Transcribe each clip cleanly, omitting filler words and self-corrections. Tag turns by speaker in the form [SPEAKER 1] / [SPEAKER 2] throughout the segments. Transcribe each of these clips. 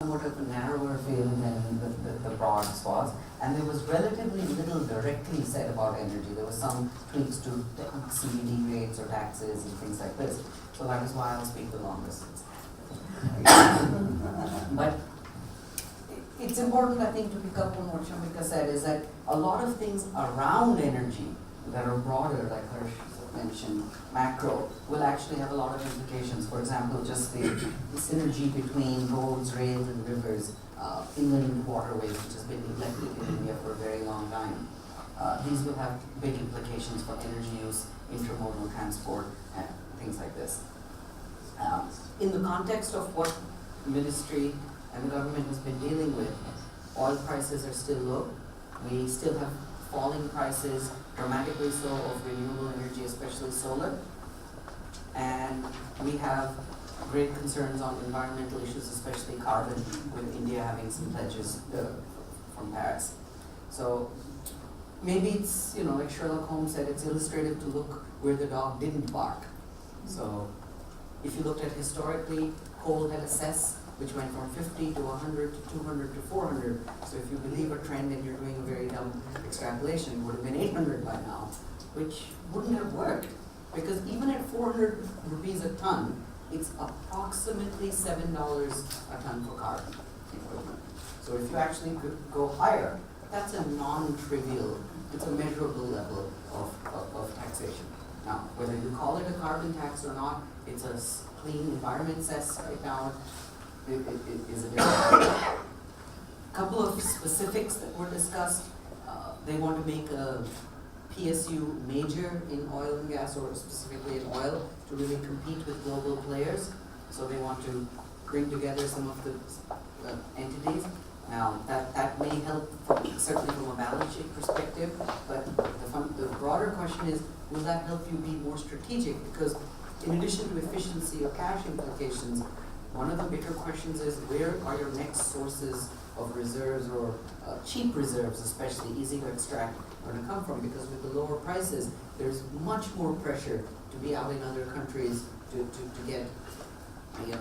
[SPEAKER 1] somewhat of a narrower field than the broad swaths, and there was relatively little directly said about energy. There was some tweaks to CBD rates or taxes and things like this. So that is why I'll speak the longest. But it's important, I think, to pick up on what Shamika said, is that a lot of things around energy that are broader, like Harsh mentioned, macro, will actually have a lot of implications. For example, just the synergy between roads, rails, and rivers, inland waterways, which has been neglected in India for a very long time. These will have big implications for energy use, intermodal transport, and things like this. In the context of what ministry and the government has been dealing with, oil prices are still low. We still have falling prices, dramatically so, of renewable energy, especially solar. And we have great concerns on environmental issues, especially carbon, with India having some pledges from Paris. So maybe it's, like Sherlock Holmes said, it's illustrative to look where the dog didn't bark. So if you looked at historically, coal had a cess, which went from 50 to 100 to 200 to 400. So if you believe a trend and you're doing a very dumb extrapolation, it would have been 800 by now, which wouldn't have worked, because even at 400 rupees a ton, it's approximately $7 a ton for carbon equivalent. So if you actually could go higher, that's a non-trivial, it's a measurable level of taxation. Now, whether you call it a carbon tax or not, it's a clean environment cess right now. It is a different couple of specifics that were discussed. They want to make a PSU major in oil and gas, or specifically in oil, to really compete with global players. So they want to bring together some of the entities. Now, that may help, certainly from a balance sheet perspective, but the broader question is, will that help you be more strategic? Because in addition to efficiency or cash implications, one of the bigger questions is, where are your next sources of reserves, or cheap reserves, especially easy to extract, going to come from? Because with the lower prices, there's much more pressure to be out in other countries to get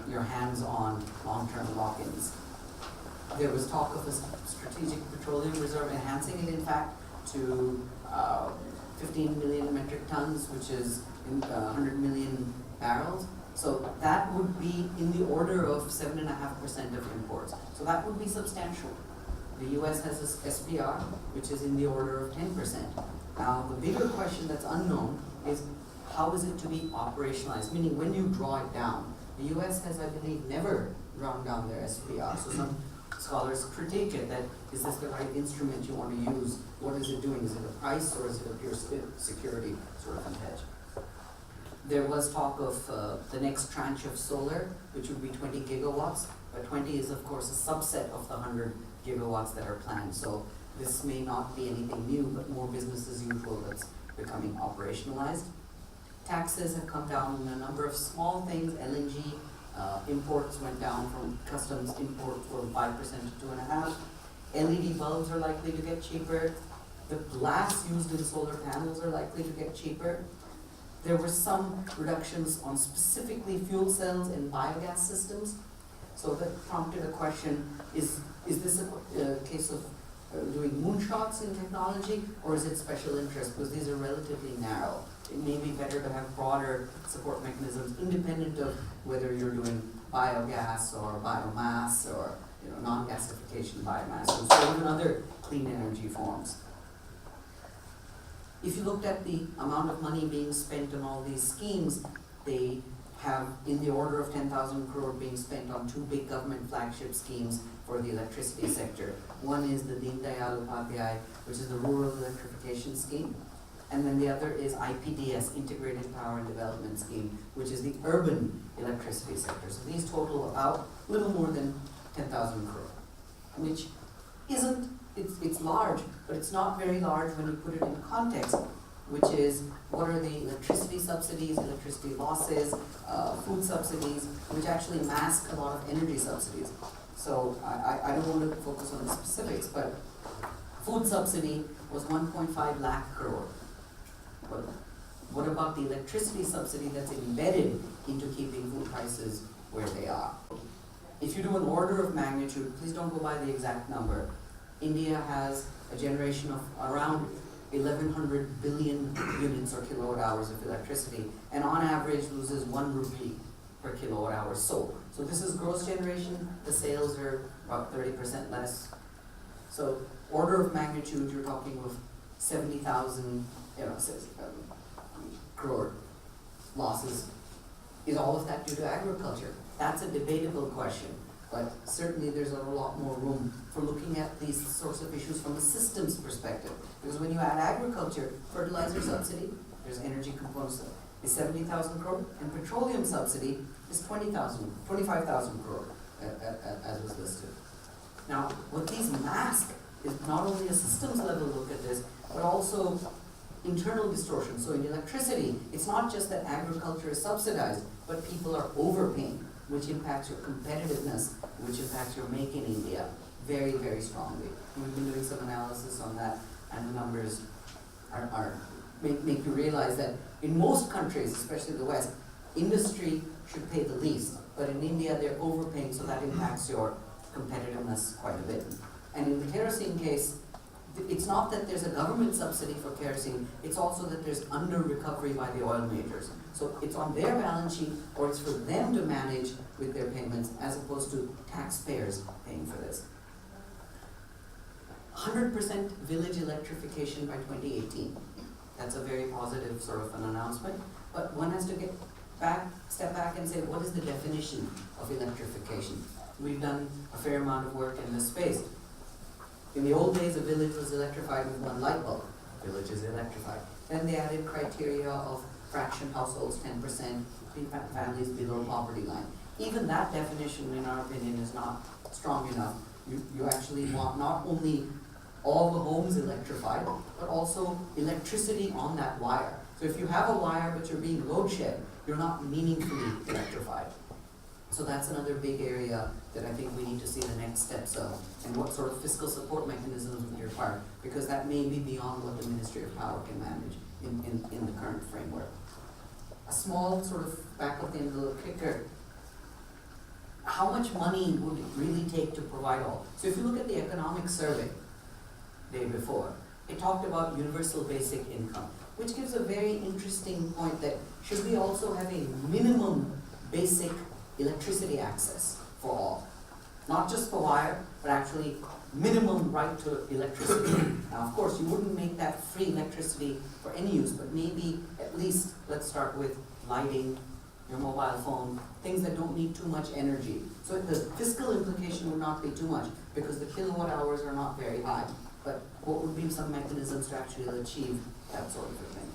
[SPEAKER 1] your hands on long-term lock-ins. There was talk of a strategic petroleum reserve, enhancing it, in fact, to 15 million metric tons, which is 100 million barrels. So that would be in the order of 7.5% of imports. So that would be substantial. The US has a SPR, which is in the order of 10%. Now, the bigger question that's unknown is, how is it to be operationalized? Meaning, when you draw it down, the US has, I believe, never drawn down their SPR. So some scholars critique it, that is this the right instrument you want to use? What is it doing? Is it a price, or is it a pure security sort of hedge? There was talk of the next tranche of solar, which would be 20 gigawatts, but 20 is, of course, a subset of the 100 gigawatts that are planned. So this may not be anything new, but more business as usual that's becoming operationalized. Taxes have come down on a number of small things. LNG imports went down from customs import from 5% to 2.5%. LED bulbs are likely to get cheaper. The glass used in solar panels are likely to get cheaper. There were some reductions on specifically fuel cells and biogas systems. So that prompted a question, is this a case of doing moonshots in technology, or is it special interest? Because these are relatively narrow. It may be better to have broader support mechanisms, independent of whether you're doing biogas or biomass, or non-gasification biomass, or even other clean energy forms. If you looked at the amount of money being spent on all these schemes, they have in the order of 10,000 crore being spent on two big government flagship schemes for the electricity sector. One is the Deen Dayal Upadhyay, which is the Rural Electrification Scheme, and then the other is IPDS, Integrated Power and Development Scheme, which is the urban electricity sector. So these total about a little more than 10,000 crore, which isn't, it's large, but it's not very large when you put it in context, which is, what are the electricity subsidies, electricity losses, food subsidies, which actually mask a lot of energy subsidies. So I don't want to focus on the specifics, but food subsidy was 1.5 lakh crore. But what about the electricity subsidy that's embedded into keeping food prices where they are? if you do an order of magnitude, please don't go by the exact number. India has a generation of around 1100 billion units or kilowatt hours of electricity, and on average loses 1 rupee per kilowatt hour sold. So this is gross generation, the sales are about 30% less. So order of magnitude, you're talking of 70,000, crore losses. Is all of that due to agriculture? That's a debatable question, but certainly there's a lot more room for looking at these sorts of issues from a systems perspective. Because when you add agriculture, fertilizer subsidy, there's energy components of is 70,000 crore, and petroleum subsidy is 25,000 crore, as was listed. Now, what these mask is not only a systems level look at this, but also internal distortion. So in electricity, it's not just that agriculture is subsidized, but people are overpaying, which impacts your competitiveness, which impacts your make in India very, very strongly. We've been doing some analysis on that, and the numbers make you realize that in most countries, especially the West, industry should pay the least, but in India they're overpaying, so that impacts your competitiveness quite a bit. And in the kerosene case, it's not that there's a government subsidy for kerosene, it's also that there's under recovery by the oil majors. So it's on their balance sheet, or it's for them to manage with their payments, as opposed to taxpayers paying for this. 100% village electrification by 2018. That's a very positive sort of an announcement, but one has to step back and say, what is the definition of electrification? We've done a fair amount of work in this space. In the old days, a village was electrified with 1 light bulb. Village is electrified. Then they added criteria of fraction households, 10%, families below poverty line. Even that definition, in our opinion, is not strong enough. You actually want not only all the homes electrified, but also electricity on that wire. So if you have a wire but you're being load shed, you're not meaningfully electrified. So that's another big area that I think we need to see the next steps of, and what sort of fiscal support mechanisms would be required, because that may be beyond what the Ministry of Power can manage in the current framework. A small sort of back of the envelope kicker, how much money would it really take to provide all? So if you look at the economic survey, day before, it talked about universal basic income, which gives a very interesting point that should we also have a minimum basic electricity access for all? Not just for wire, but actually minimum right to electricity. Now, of course, you wouldn't make that free electricity for any use, but maybe at least let's start with lighting, your mobile phone, things that don't need too much energy. So the fiscal implication would not be too much, because the kilowatt hours are not very high. But what would be some mechanisms to actually achieve that sort of a thing?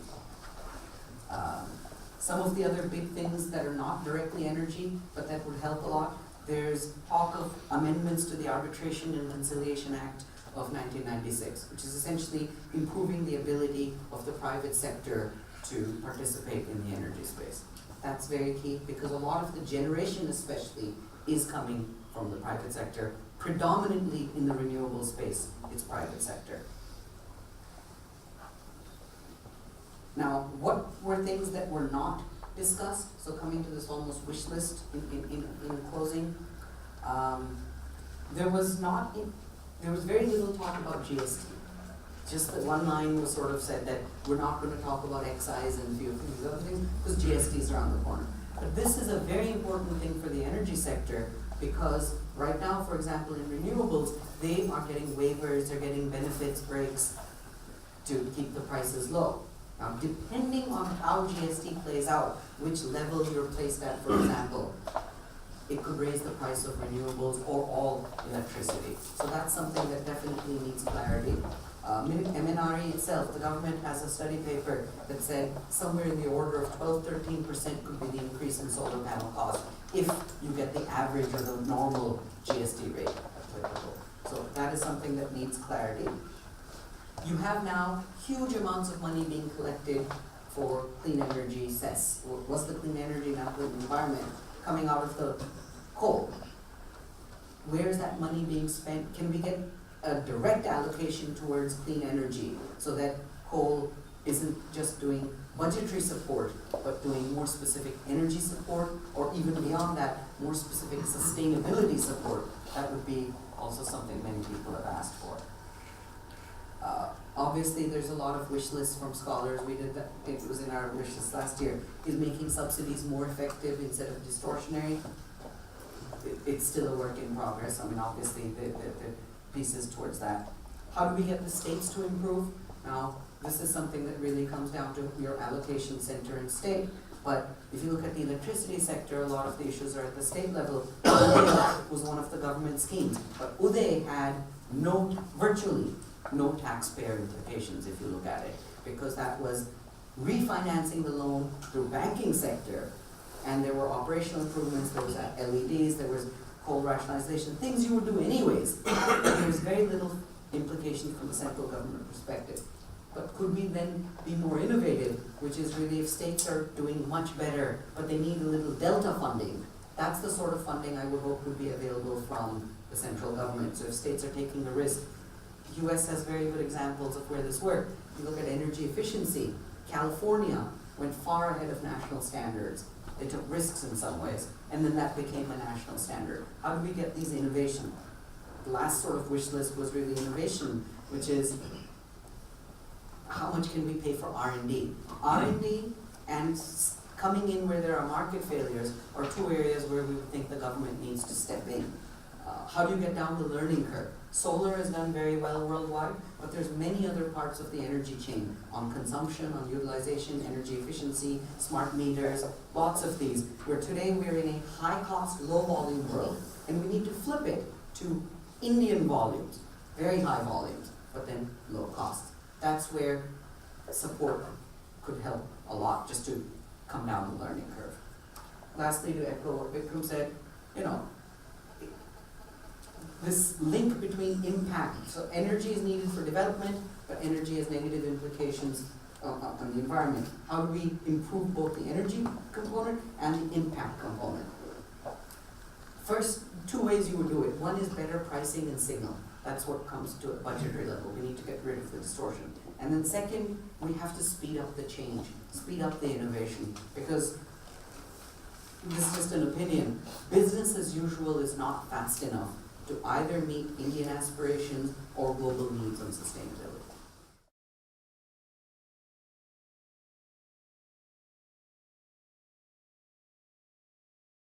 [SPEAKER 1] Some of the other big things that are not directly energy, but that would help a lot, there's talk of amendments to the Arbitration and Conciliation Act of 1996, which is essentially improving the ability of the private sector to participate in the energy space. That's very key, because a lot of the generation especially is coming from the private sector, predominantly in the renewable space, it's private sector. Now, what were things that were not discussed? So coming to this almost wish list in closing, there was very little talk about GST. Just that one line was sort of said that we're not going to talk about excise and a few of these other things because GST is around the corner. But this is a very important thing for the energy sector, because right now, for example, in renewables, they are getting waivers, they're getting benefits breaks to keep the prices low. Now, depending on how GST plays out, which level you're placed at, for example, it could raise the price of renewables or all electricity. So that's something that definitely needs clarity. MNRE itself, the government has a study paper that said somewhere in the order of 12-13% could be the increase in solar panel cost if you get the average or the normal GST rate applicable. So that is something that needs clarity. You have now huge amounts of money being collected for clean energy cess. What's the clean energy, not the environment, coming out of the coal? Where is that money being spent? Can we get a direct allocation towards clean energy so that coal isn't just doing budgetary support, but doing more specific energy support, or even beyond that, more specific sustainability support, that would be also something many people have asked for. Obviously, there's a lot of wish lists from scholars. We did that, it was in our wish list last year, is making subsidies more effective instead of distortionary. It's still a work in progress. I mean, obviously, the pieces towards that. How do we get the states to improve? Now, this is something that really comes down to your allocation center and state. But if you look at the electricity sector, a lot of the issues are at the state level. UDAY was one of the government schemes, but UDAY had virtually no taxpayer implications if you look at it, because that was refinancing the loan through banking sector, and there were operational improvements, there was LEDs, there was coal rationalization, things you would do anyways. There was very little implication from the central government perspective. But could we then be more innovative, which is really if states are doing much better, but they need a little delta funding, that's the sort of funding I would hope would be available from the central government. So if states are taking the risk, the US has very good examples of where this worked. If you look at energy efficiency, California went far ahead of national standards. They took risks in some ways, and then that became a national standard. How do we get these innovations? The last sort of wish list was really innovation, which is how much can we pay for R&D? R&D and coming in where there are market failures are two areas where we think the government needs to step in. How do you get down the learning curve? Solar has done very well worldwide, but there's many other parts of the energy chain on consumption, on utilization, energy efficiency, smart meters, lots of these, where today we're in a high-cost, low-volume world, and we need to flip it to Indian volumes, very high volumes, but then low cost. That's where support could help a lot, just to come down the learning curve. Lastly, to echo what Vikram said, this link between impact. So energy is needed for development, but energy has negative implications on the environment. How do we improve both the energy component and the impact component? First, two ways you would do it. One is better pricing and signal. That's what comes to a budgetary level. We need to get rid of the distortion. And then second, we have to speed up the change, speed up the innovation, because this is just an opinion. Business as usual is not fast enough to either meet Indian aspirations or global needs on sustainability.